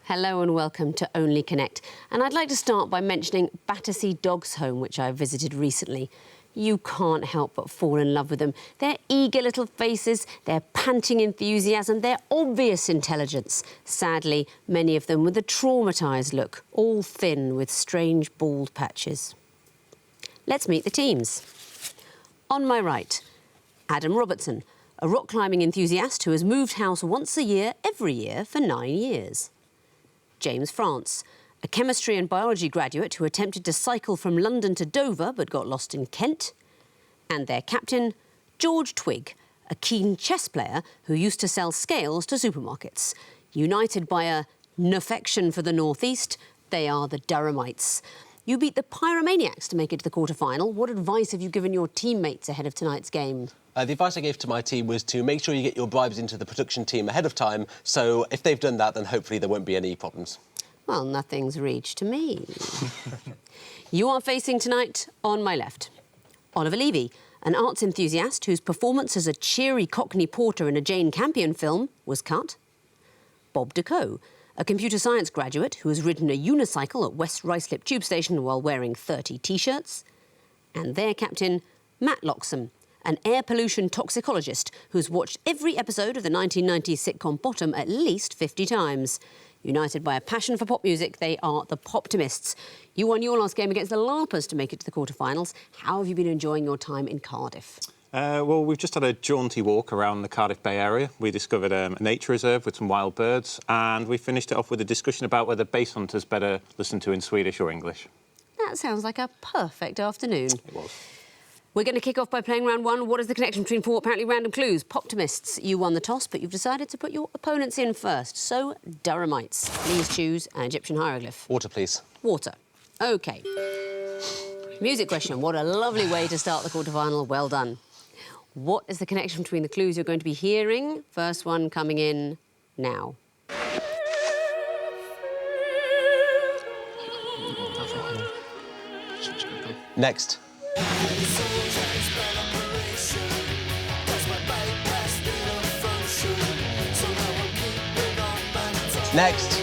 Hello and welcome to Only Connect. And I'd like to start by mentioning Battersea Dogs Home, which I visited recently. You can't help but fall in love with them. Their eager little faces, their panting enthusiasm, their obvious intelligence. Sadly, many of them with a traumatised look, all thin with strange bald patches. Let's meet the teams. On my right, Adam Robertson, a rock climbing enthusiast who has moved house once a year, every year, for 9 years. James France, a chemistry and biology graduate who attempted to cycle from London to Dover but got lost in Kent. And their captain, George Twigg, a keen chess player who used to sell scales to supermarkets. United by a affection for the North East, they are the Durhamites. You beat the Pyromaniacs to make it to the quarter-final. What advice have you given your teammates ahead of tonight's game? The advice I gave to my team was to make sure you get your bribes into the production team ahead of time, so if they've done that, then hopefully there won't be any problems. Well, nothing's reached me. You are facing tonight on my left. Oliver Levy, an arts enthusiast whose performance as a cheery Cockney porter in a Jane Campion film was cut. Bob Decoe, a computer science graduate who has ridden a unicycle at West Ruislip Tube Station while wearing 30 T-shirts. And their captain, Matt Loxham, an air pollution toxicologist who's watched every episode of the 1990s sitcom Bottom at least 50 times. United by a passion for pop music, they are the Poptimists. You won your last game against the LARPers to make it to the quarterfinals. How have you been enjoying your time in Cardiff? Well, we've just had a jaunty walk around the Cardiff Bay area. We discovered a nature reserve with some wild birds, and we finished it off with a discussion about whether bass hunters better listen to in Swedish or English. That sounds like a perfect afternoon. It was. We're going to kick off by playing round one. What is the connection between four apparently random clues? Poptimists, you won the toss, but you've decided to put your opponents in first. So, Durhamites, please choose an Egyptian hieroglyph. Water, please. Water. OK. Music question. What a lovely way to start the quarter-final. Well done. What is the connection between the clues you're going to be hearing? First one coming in now. Next. Next.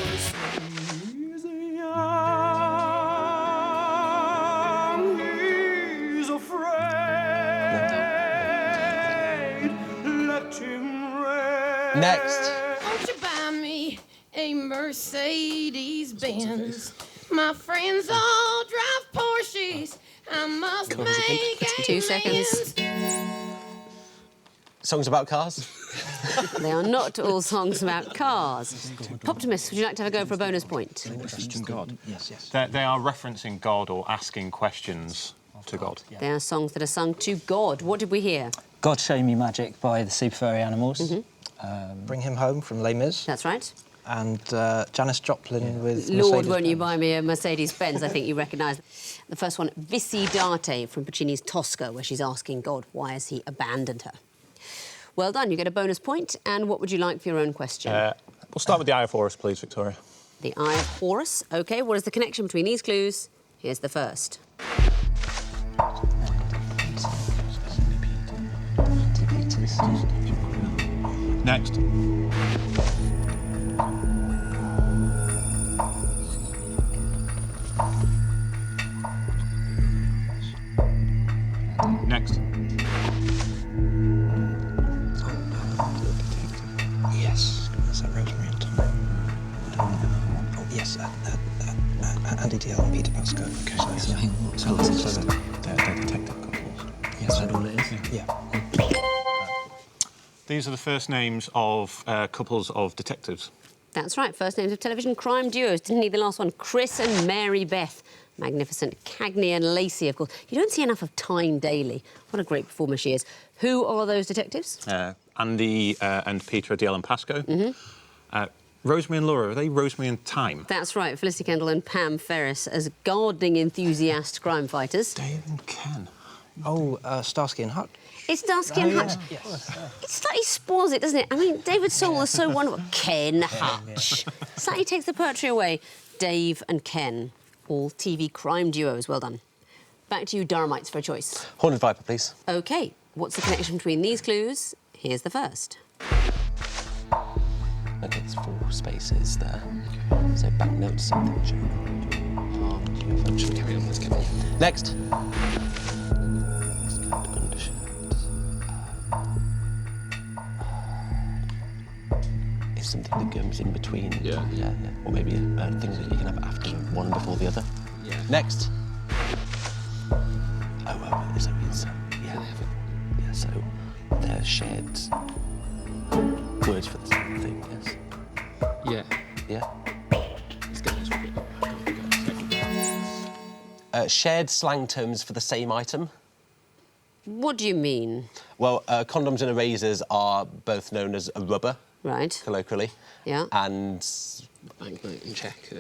Next. Won't you buy me a Mercedes Benz? My friends all drive Porsches. I must make 2 seconds. Songs about cars? They are not all songs about cars. Poptimists, would you like to have a go for a bonus point? God. Yes. They are referencing God or asking questions to God. They are songs that are sung to God. What did we hear? God Show Me Magic by the Super Furry Animals. Bring Him Home from Les Mis. That's right. And Janis Joplin with Lord, Mercedes won't you Benz. buy me a Mercedes-Benz? I think you recognise. The first one, Vissi Date from Puccini's Tosca, where she's asking God why has he abandoned her. Well done, you get a bonus point. And what would you like for your own question? We'll start with the Eye of Horus, please, Victoria. The Eye of Horus. OK, what is the connection between these clues? Here's the first. Next. Next. Yes. Is that Rosemary and Tom? Oh, yes. Andy Deal and Peter Pascoe. Okay, So They're detective couples. yes, is that all it is? Yeah. These are the first names of couples of detectives. That's right, first names of television crime duos. Didn't need the last one. Chris and Mary Beth. Magnificent. Cagney and Lacey, of course. You don't see enough of Tyne Daly. What a great performer she is. Who are those detectives? Andy and Peter Adiel and Pascoe. Rosemary and Laura, are they Rosemary and Thyme? That's right, Felicity Kendall and Pam Ferris as gardening enthusiast crime fighters. Dave and Ken. Oh, Starsky and Hutch. It's Starsky and Hutch. Yes. It slightly spoils it, doesn't it? I mean, David Soul is so wonderful. Ken Hutch. Slightly takes the poetry away. Dave and Ken, all TV crime duos. Well done. Back to you, Durhamites, for a choice. Horned Viper, please. OK, what's the connection between these clues? Here's the first. OK. there's 4 spaces there. So banknotes, something. Carry on, let's get on. Next. Is something that comes in between. Yeah. Or maybe things that you can have after one before the other. Yeah. Next. So it's yeah. So they're shared words for the same thing. Yes. Yeah. Yeah. Let's get this one. Shared slang terms for the same item. What do you mean? Well, condoms and erasers are both known as a rubber, Right. colloquially. Yeah. And Banknote and check.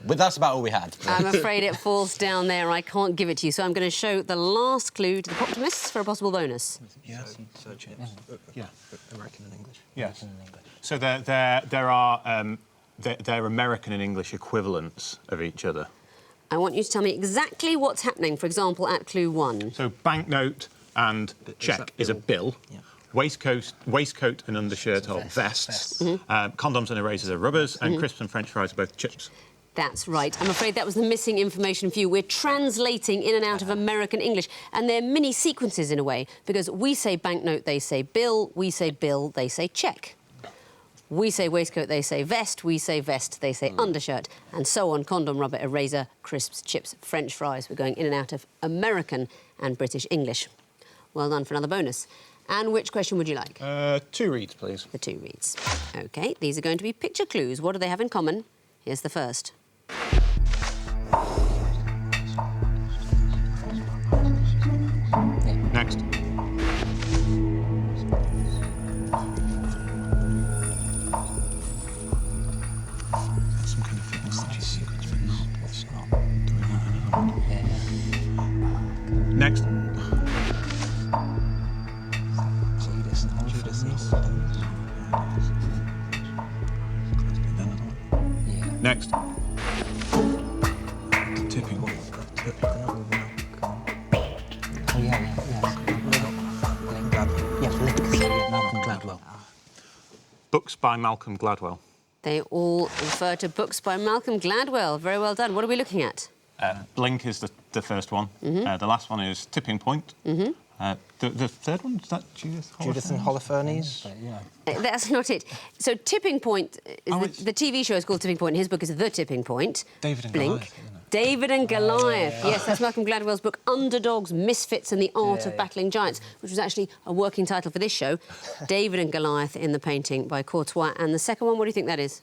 but that's about all we had. I'm afraid it falls down there. I can't give it to you. So I'm going to show the last clue to the Poptimists for a possible bonus. Yes. Search it. Yeah. American and English. Yes. So there are they're American and English equivalents of each other. I want you to tell me exactly what's happening, for example, at clue 1. So banknote and check is a bill. Yeah. Waistcoat and undershirt are vests. Condoms and erasers are rubbers, and crisps and French fries are both chips. That's right. I'm afraid that was the missing information for you. We're translating in and out of American English, and they're mini sequences in a way, because we say banknote, they say bill, we say bill, they say check. We say waistcoat, they say vest, we say vest, they say undershirt, and so on. Condom, rubber, eraser, crisps, chips, French fries. We're going in and out of American and British English. Well done for another bonus. And which question would you like? 2 reads, please. The 2 reads. OK, these are going to be picture clues. What do they have in common? Here's the first. Next. Some kind of fitness sequence, but not. It's not. Next. Next. Tipping point. Oh, yeah. Malcolm Gladwell. Books by Malcolm Gladwell. They all refer to books by Malcolm Gladwell. Very well done. What are we looking at? Blink is the first one. The last one is Tipping Point. The third one, is that Judith Holofernes? Judith and Holofernes. That's not it. So Tipping Point, the TV show is called Tipping Point. His book is The Tipping Point. David and Blink. Goliath, isn't it? David and Goliath. Yes, that's Malcolm Gladwell's book, Underdogs, Misfits and the Art of Battling Giants, which was actually a working title for this show. David and Goliath in the painting by Courtois. And the second one, what do you think that is?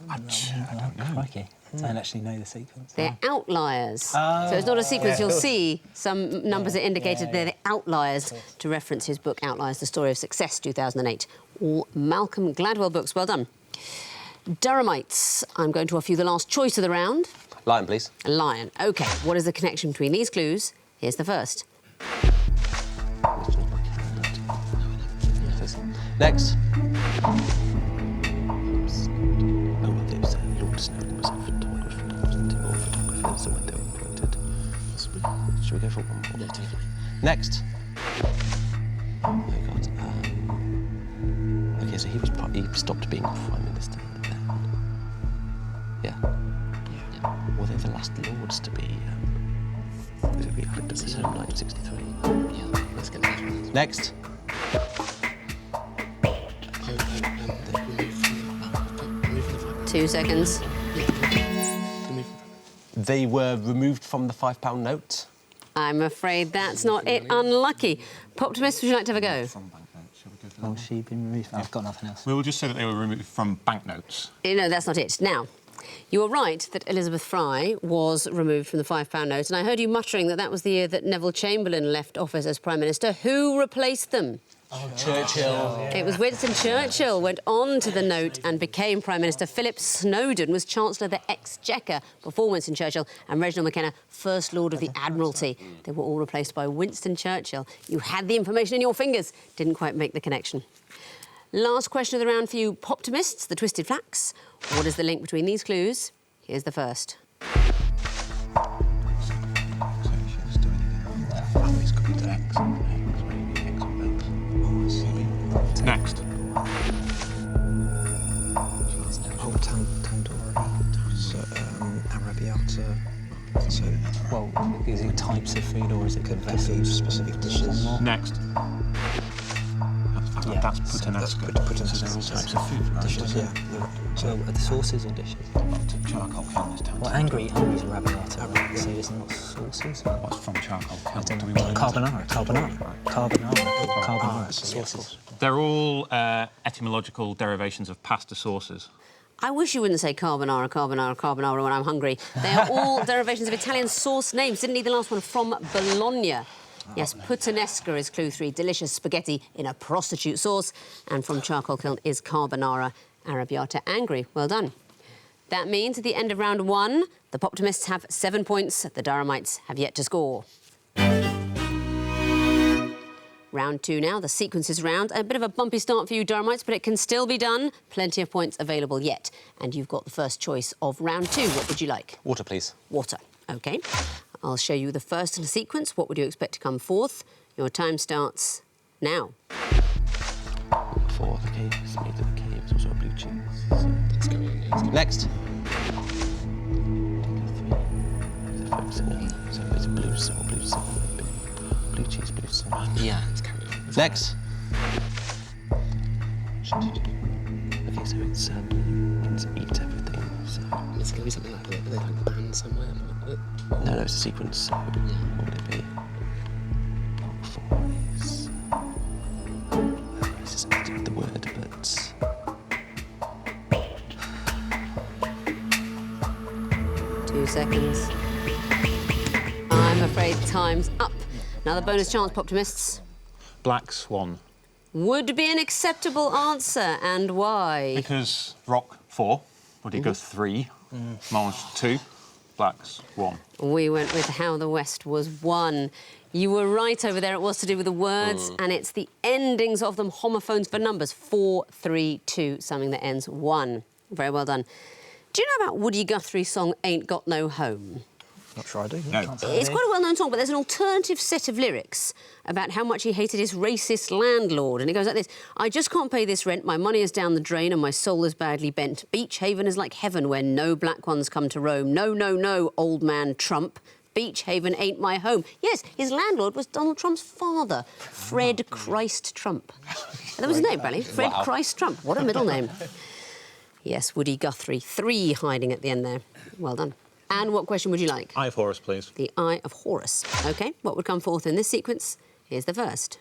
I don't know. Crikey. I don't actually know the sequence. They're outliers. So it's not a sequence. You'll see some numbers are indicated. They're the outliers to reference his book, Outliers, The Story of Success, 2008. All Malcolm Gladwell books. Well done. Durhamites. I'm going to offer you the last choice of the round. Lion, please. A lion. OK, what is the connection between these clues? Here's the first. Next. Lord Snowden was a photographer, wasn't he? Or photographers, when they were appointed. Possibly. Should we go for one more? Next. Oh, God. OK, so he stopped being Prime Minister then. Yeah. Were they the last lords to be... was it re-elected in 1963? Yeah, let's get that one. Next. Remove the 2 seconds. They were removed from the £5 note. I'm afraid that's not it. Unlucky. Poptimists, would you like to have a go? Oh, she been removed? I've got nothing else. We will just say that they were removed from banknotes. No, that's not it. Now, you are right that Elizabeth Fry was removed from the £5 note, and I heard you muttering that that was the year that Neville Chamberlain left office as Prime Minister. Who replaced them? Churchill. It was Winston Churchill went on to the note and became Prime Minister. Philip Snowden was Chancellor of the Exchequer before Winston Churchill, and Reginald McKenna, First Lord of the Admiralty. They were all replaced by Winston Churchill. You had the information in your fingers, didn't quite make the connection. Last question of the round for you, Poptimists, the Twisted Flax. What is the link between these clues? Here's the first. Next. types of food, or is it Could that be specific dishes? Next. Yeah, That's so puttanesca. puttanesca. So they're all types of food, right? Dishes, yeah. So are the sauces or dishes? Charcoal kiln is down. Well, hungry's arrabbiata, right? So it's not sauces. What's from charcoal kiln? I don't Do we know. want Carbonara. Sauces. They're all etymological derivations of pasta sauces. I wish you wouldn't say carbonara, carbonara, carbonara when I'm hungry. They are all derivations of Italian sauce names. Didn't need the last one, from Bologna. Yes, puttanesca is clue 3, delicious spaghetti in a prostitute sauce. And from charcoal kiln is carbonara, arrabbiata, angry. Well done. That means at the end of round 1, the Poptimists have 7 points, the Durhamites have yet to score. Round 2 now, the sequences round. A bit of a bumpy start for you, Durhamites, but it can still be done. Plenty of points available yet. And you've got the first choice of round 2. What would you like? Water, please. Water. OK. I'll show you the first in the sequence. What would you expect to come forth? Your time starts now. 4, the cave is made of the cave. It's also a blue cheese. So It's going in. It's going next. 3. So it's a blue sauce, blue cheese, blue sauce. Yeah, it's carrying on. Next. Okay, so it's eat everything. So It's going to be something like that. Are they like banned somewhere? no, it's a sequence. So what would it be? Part 4 is. This is something to do with the word, but 2 seconds. I'm afraid time's up. Another bonus chance, Poptimists. Black swan. Would be an acceptable answer, and why? Because rock 4, woody go 3, mange 2, black swan. We went with how the West was won. You were right over there. It was to do with the words, and it's the endings of them, homophones for numbers. 4, 3, 2, something that ends 1. Very well done. Do you know about Woody Guthrie's song Ain't Got No Home? Not sure I do. No. It's quite a well-known song, but there's an alternative set of lyrics about how much he hated his racist landlord. And it goes like this: I just can't pay this rent, my money is down the drain and my soul is badly bent. Beach Haven is like heaven where no black ones come to roam. No, no, no, old man Trump. Beach Haven ain't my home. Yes, his landlord was Donald Trump's father, Fred Christ Trump. That was his name, apparently. Fred Christ Trump. What a middle name. Yes, Woody Guthrie. 3 hiding at the end there. Well done. And what question would you like? Eye of Horus, please. The Eye of Horus. OK, what would come forth in this sequence? Here's the first.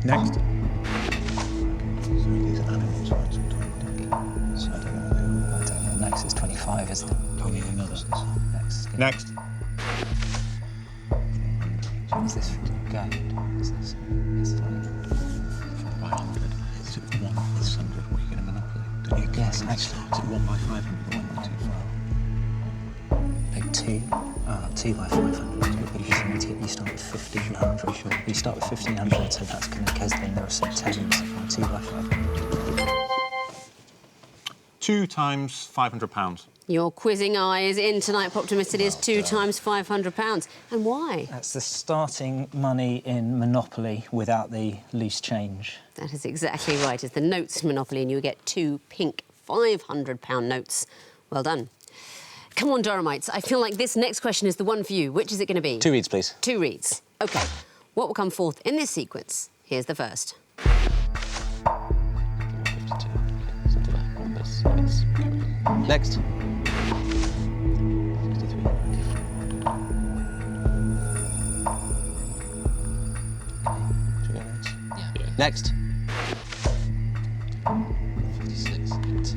Next. So these are animals, right? So I don't know. Next is 25, isn't it? Oh, yeah, another. Next. Next. Is this go? Is this? Yes. 4 by 100. Is it 1 plus 100? What are you going to monopoly? Don't you? Yes, actually. Is it 1 by 500? 1 by 2? Like 2 by 500. You start with 1500. Sure. You start with 1500, so that's going to, because then there are some tens. 2 by 500. 2 times £500. Your quizzing eye is in tonight, Poptimist. It is 2 times £500. And why? That's the starting money in Monopoly without the loose change. That is exactly right. It's the notes Monopoly, and you get 2 pink £500 notes. Well done. Come on, Durhamites. I feel like this next question is the one for you. Which is it going to be? 2 reads, please. 2 reads. OK. What will come forth in this sequence? Here's the first. 52. Something like numbers. Yes. Next. 63. 94. Yeah. Next. 56. T.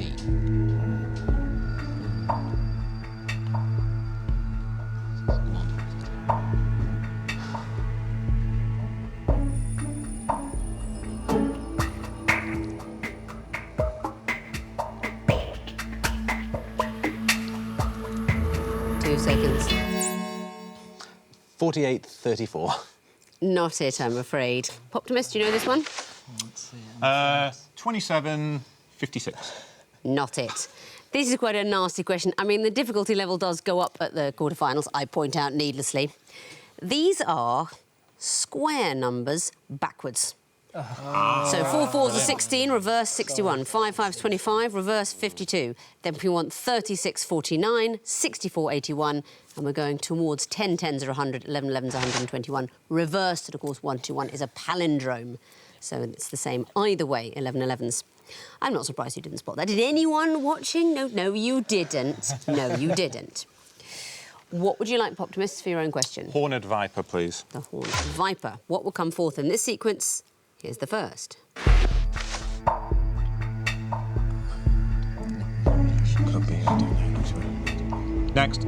Seconds. 48.34. Not it, I'm afraid. Poptimist, do you know this one? 27.56. Not it. This is quite a nasty question. I mean, the difficulty level does go up at the quarterfinals, I point out needlessly. These are square numbers backwards. So 4 4s are 16, reverse 61. 5 5s 25, reverse 52. Then we want 36 49, 64 81, and we're going towards 10 10s are 100, 11 11s are 121. Reversed, and of course 1 2 1 is a palindrome. So it's the same either way, 11 11s. I'm not surprised you didn't spot that. Did anyone watching? No, you didn't. No, you didn't. What would you like, Poptimists, for your own question? Horned viper, please. The horned viper. What will come forth in this sequence? Here's the first. Could be. Next.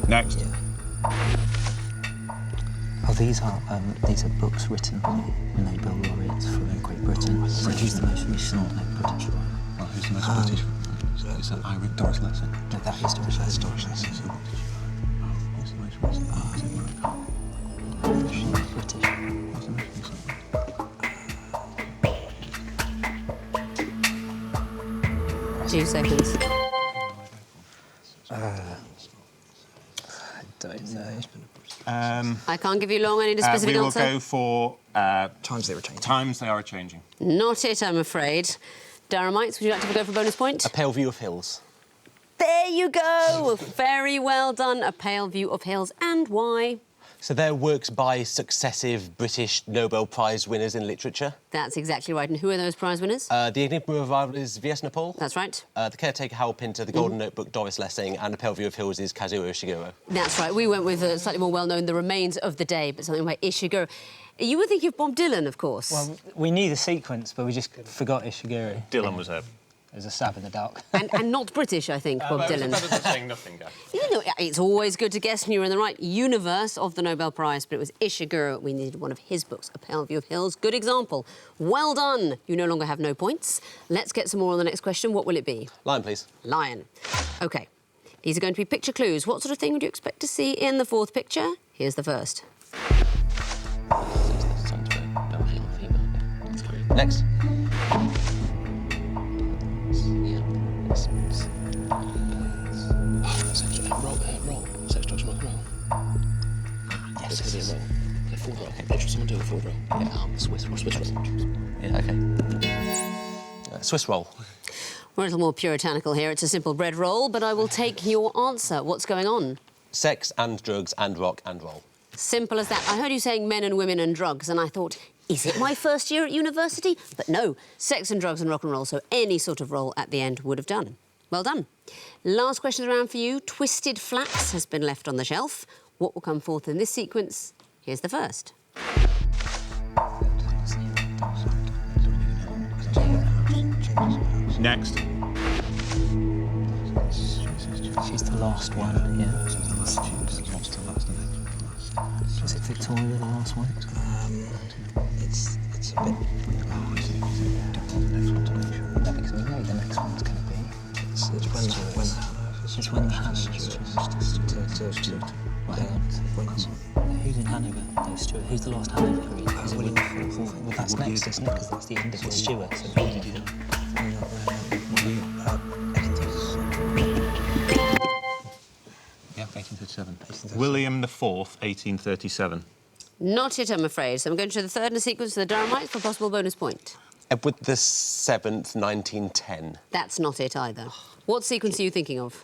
Next. Oh, these are books written by Nobel laureates from Great Britain. So who's the most recent British one? Well, who's the most British? Is that Doris Lessing? No, that is Doris Lessing. Doris Lessing. Who's the most recent? She's British. What's the most recent? Two seconds. I don't know. I can't give you long. I need a specific we will answer. go for Times they were changing. times they are changing. Not it, I'm afraid. Durhamites, would you like to go for a bonus point? A pale view of hills. There you go. Very well done. A pale view of hills. And why? So they're works by successive British Nobel Prize winners in literature. That's exactly right. And who are those prize winners? The Enigma Revival is V.S. Nepal. That's right. The Caretaker, Howell Pinter, The Golden Notebook, Doris Lessing, and A Pale View of Hills is Kazuo Ishiguro. That's right. We went with a slightly more well-known The Remains of the Day, but something by Ishiguro. You were thinking of Bob Dylan, of course. Well, we knew the sequence, but we just forgot Ishiguro. Dylan was a... It was a stab in the dark. and not British, I think, Bob Dylan. Better than saying nothing, guys. You know, it's always good to guess when you're in the right universe of the Nobel Prize, but it was Ishiguro. We needed one of his books, A Pale View of Hills. Good example. Well done. You no longer have no points. Let's get some more on the next question. What will it be? Lion, please. Lion. OK. These are going to be picture clues. What sort of thing would you expect to see in the fourth picture? Here's the first. Next. Roll. Sex, drugs, rock and roll. Yes. It's going to be a roll. A full roll. Picture someone do a full roll. Yeah, Swiss roll. Yeah, OK. Swiss roll. We're a little more puritanical here. It's a simple bread roll, but I will take your answer. What's going on? Sex and drugs and rock and roll. Simple as that. I heard you saying men and women and drugs, and I thought, is it my first year at university? But no, sex and drugs and rock and roll, so any sort of roll at the end would have done. Well done. Last question around for you. Twisted Flax has been left on the shelf. What will come forth in this sequence? Here's the first. Next. She's the last one, yeah. Was it Victoria, the last one? It's a bit... No, because we know the next one's going to be... It's when the Hanovers... Well, hang on. Who's in Hanover? No, Stuart. Who's the last Hanover queen? Is it William IV? Well, that's next, isn't it? Because that's the end of the Stuart. So Yeah, 1837. William IV, 1837. Not it, I'm afraid. So I'm going to the third in the sequence for the Durhamites for a possible bonus point. Edward the 7th, 1910. That's not it either. What sequence are you thinking of?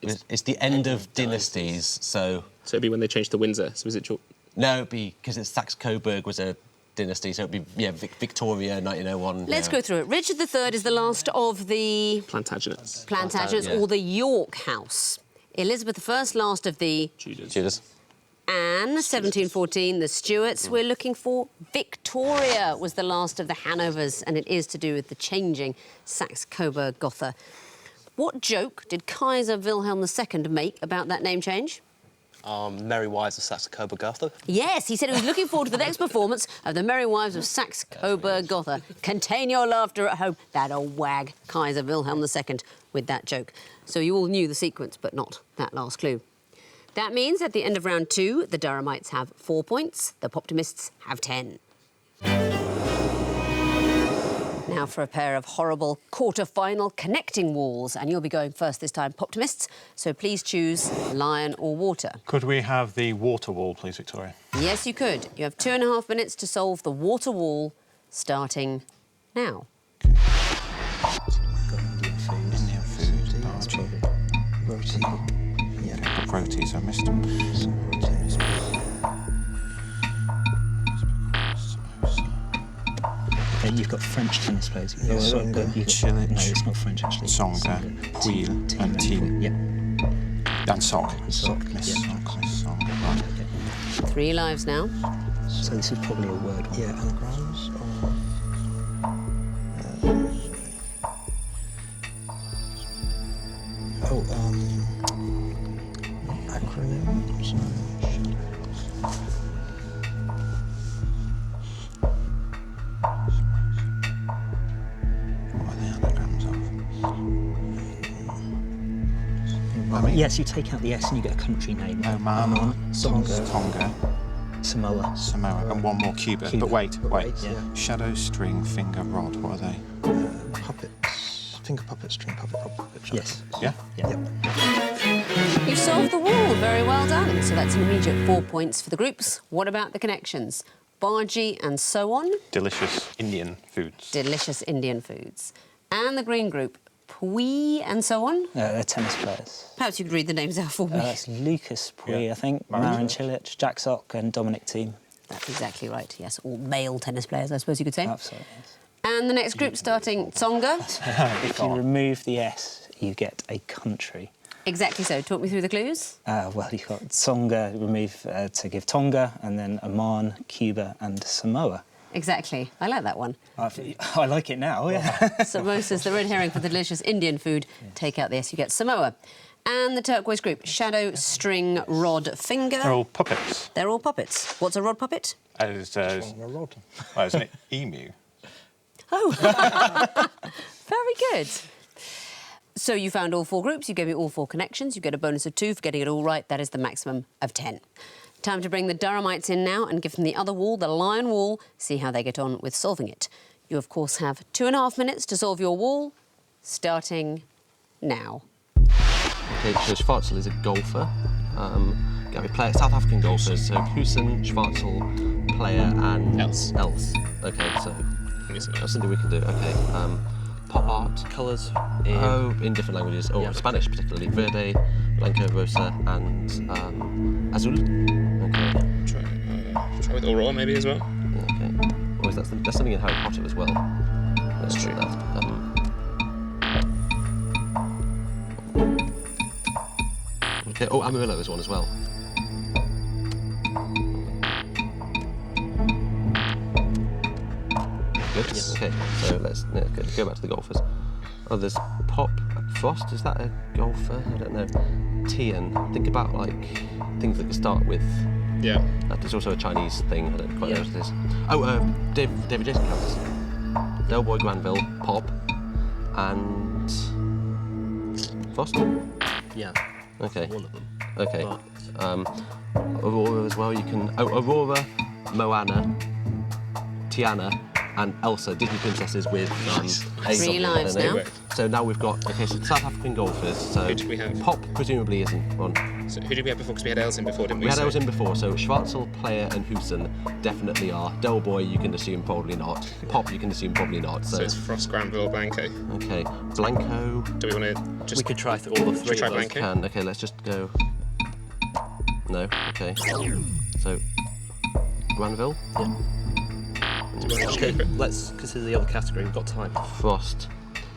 It's the end of dynasties, so... So it'd be when they changed to Windsor. So is it... No, it'd be... Because Saxe-Coburg was a dynasty, so it'd be, yeah, Victoria, 1901. Let's go through it. Richard III is the last of the... Plantagenets. Plantagenets, yeah. or the York House. Elizabeth I, last of the... Tudors. Anne, 1714, the Stuarts. We're looking for Victoria was the last of the Hanovers, and it is to do with the changing Saxe-Coburg-Gotha. What joke did Kaiser Wilhelm II make about that name change? Merry Wives of Saxe-Coburg-Gotha. Yes, he said he was looking forward to the next performance of the Merry Wives of Saxe-Coburg-Gotha. Contain your laughter at home. That old wag, Kaiser Wilhelm II, with that joke. So you all knew the sequence, but not that last clue. That means at the end of round 2, the Durhamites have 4 points, the Poptimists have 10. Now for a pair of horrible quarter-final connecting walls, and you'll be going first this time, Poptimists, so please choose lion or water. Could we have the water wall, please, Victoria? Yes, you could. You have 2.5 minutes to solve the water wall, starting now. Indian food, bhaji. Roti. Yeah. Got rotis, I missed them. You've got French tennis players. Yeah, Songa, Chilich. No, it's not French actually. Songa, wheel, and team. Yeah. And sock. Sock, Miss yeah. sock, miss sock. Right. 3 lives now. So this is probably a word one. Yeah, anagrams or... acronyms. What are the anagrams of? Yes, you take out the S and you get a country name. Oman, Tonga, Tonga, Samoa. Samoa, and one more Cuba. Cuba. But wait. Yeah. Shadow, string, finger, rod. What are they? Puppets. Finger puppet, string puppet, rod puppet. Yes. Yeah? Yeah. Yep. You've solved the wall. Very well done. So that's an immediate 4 points for the groups. What about the connections? Bhaji and so on. Delicious Indian foods. Delicious Indian foods. And the green group, Pui and so on. They're tennis players. Perhaps you could read the names out for me. That's Lucas Pui, Yeah. I think, Marin Marin Cilic, Jack Sock and Dominic Thiem. That's exactly right, yes. All male tennis players, I suppose you could say. Absolutely, yes. And the next group starting Tonga. If you remove the S, you get a country. Exactly so. Talk me through the clues. Well, you've got Tsonga, remove to give Tonga, and then Oman, Cuba and Samoa. Exactly. I like that one. I like it now, yeah. Samosas, the red herring for the delicious Indian food. Take out the S, you get Samoa. And the turquoise group, shadow, string, rod, finger. They're all puppets. They're all puppets. What's a rod puppet? Isn't it emu? Oh, very good. So you found all 4 groups, you gave me all 4 connections, you get a bonus of 2 for getting it all right. That is the maximum of 10. Time to bring the Durhamites in now and give them the other wall, the lion wall, see how they get on with solving it. You, of course, have 2.5 minutes to solve your wall, starting now. Okay, so Schwarzel is a golfer. Gary player, South African golfers. So Hussein, Schwarzel, player, and Else. Okay, so Give me some that's else. something we can do. Okay, pop art. Colours. In different languages. Oh, Yeah. Spanish particularly. Verde, Blanco, Rosa, and Azul. Okay. Try with Aurora maybe as well. Okay. Or is that there's something in Harry Potter as well? That's true. Okay. Oh, Amarillo is one as well. Good. Okay. So let's go back to the golfers. Oh, there's Pop Frost. Is that a golfer? I don't know. Tian. Think about like things that start with. Yeah. There's also a Chinese thing. I don't quite know Yeah. what it is. Oh, David Jason counts. Del Boy Granville, Pop, and Frost. Yeah. Okay. One of them. Okay. Aurora as well. You can. Oh, Aurora, Moana, Tiana, and Elsa, Disney princesses with A's 3 on them, lives I don't know. now. So now we've got so South African golfers. So Who did we have? Pop presumably isn't one. So who did we have before? Because we had Els in before, didn't we? We had So- Els in before, so Schwarzel, player, and Hussein definitely are. Del Boy, you can assume probably not. Pop, you can assume probably not. So it's Frost, Granville, Blanco. Okay. Blanco. Do we want to just... We could try for all the Should we 3 try of us. Blanco? Can. Okay, let's just go. No. Okay. So Granville. Do we want to just Okay, keep it? let's consider the other category. We've got time. Frost.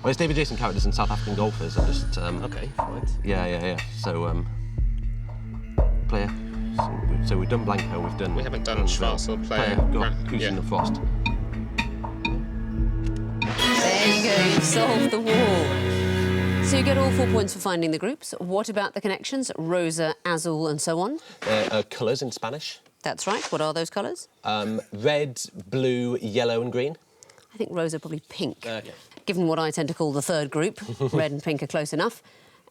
Well, it's David Jason characters and South African golfers. I just. Okay, right. Yeah. So player. So we've done Blanco. We've done. We haven't done Granville. Schwarzel, player, Hussein yeah. and Frost. There you go, you've solved the wall. So you get all 4 points for finding the groups. What about the connections? Rosa, Azul and so on? Colours in Spanish. That's right. What are those colours? Red, blue, yellow, and green. I think Rosa probably pink. Okay. Given what I tend to call the third group, red and pink are close enough.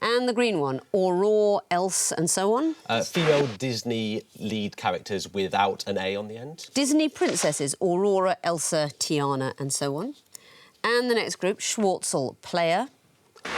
And the green one, Aurora, Else and so on. Female Disney lead characters without an A on the end. Disney princesses, Aurora, Elsa, Tiana and so on. And the next group, Schwartzel, player.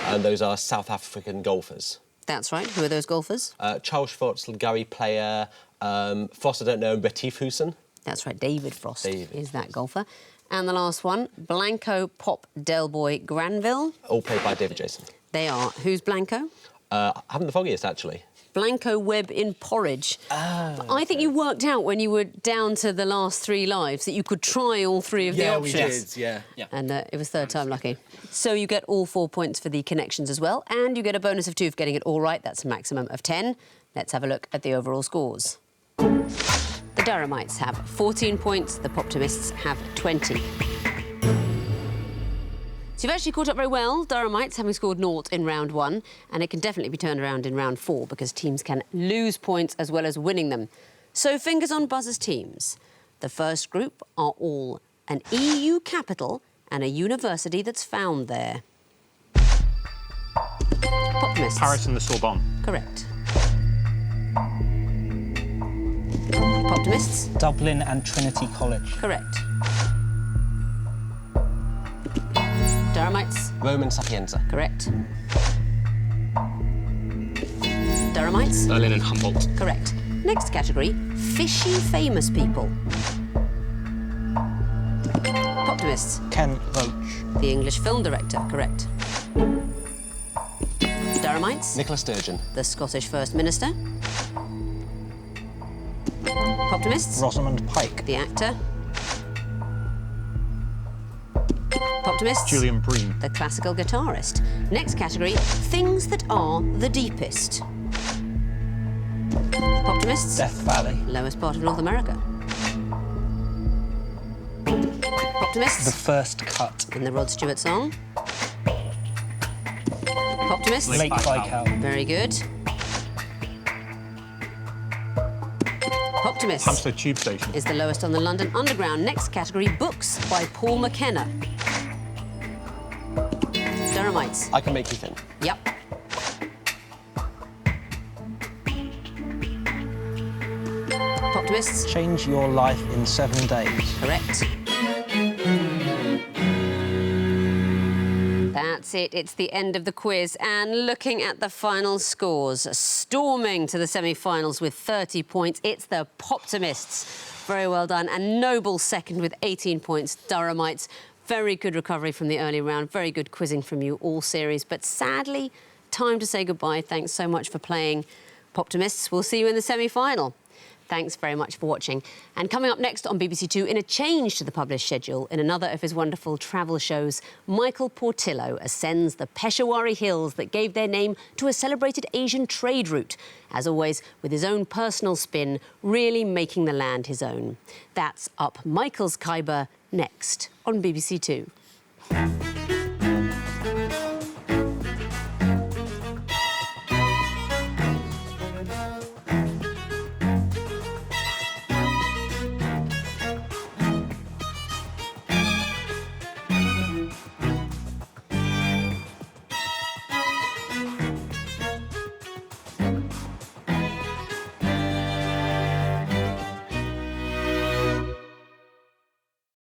And those are South African golfers. That's right. Who are those golfers? Charles Schwartzel, Gary player, Frost, I don't know, Retief Hoosen. That's right, David Frost David is that golfer. And the last one, Blanco, Pop, Delboy, Granville. All played by David Jason. They are. Who's Blanco? I haven't the foggiest, actually. Blanco Webb in Porridge. I think you worked out when you were down to the last 3 lives that you could try all 3 of the options. yeah. And it was third time lucky. So you get all 4 points for the connections as well, and you get a bonus of 2 for getting it all right. That's a maximum of 10. Let's have a look at the overall scores. The Durhamites have 14 points, the Poptimists have 20. So you've actually caught up very well, Durhamites, having scored 0 in round 1, and it can definitely be turned around in round 4 because teams can lose points as well as winning them. So fingers on buzzers, teams. The first group are all an EU capital and a university that's found there. Poptimists. Paris and the Sorbonne. Correct. Poptimists. Dublin and Trinity College. Correct. Durhamites. Roman Sapienza. Correct. Durhamites. Berlin and Humboldt. Correct. Next category, fishy famous people. Poptimists. Ken Loach. The English film director. Correct. Durhamites. Nicola Sturgeon. The Scottish First Minister. Poptimists. Rosamund Pike. The actor. Poptimists. Julian Breen. The classical guitarist. Next category, things that are the deepest. Poptimists. Death Valley. Lowest part of North America. Poptimists. The First Cut. In the Rod Stewart song. Poptimists. Lake Baikal. Very good. Poptimists. Hampstead Tube Station. Is the lowest on the London Underground. Next category, books by Paul McKenna. Durhamites. I Can Make You Thin. Yep. Poptimists. Change Your Life in 7 Days. Correct. That's it. It's the end of the quiz. And looking at the final scores, storming to the semi-finals with 30 points, it's the Poptimists. Very well done. And noble second with 18 points, Durhamites. Very good recovery from the early round. Very good quizzing from you all series. But sadly, time to say goodbye. Thanks so much for playing, Poptimists. We'll see you in the semi-final. Thanks very much for watching. And coming up next on BBC Two, in a change to the published schedule, in another of his wonderful travel shows, Michael Portillo ascends the Peshawari hills that gave their name to a celebrated Asian trade route. As always, with his own personal spin, really making the land his own. That's up Michael's Khyber next on BBC Two.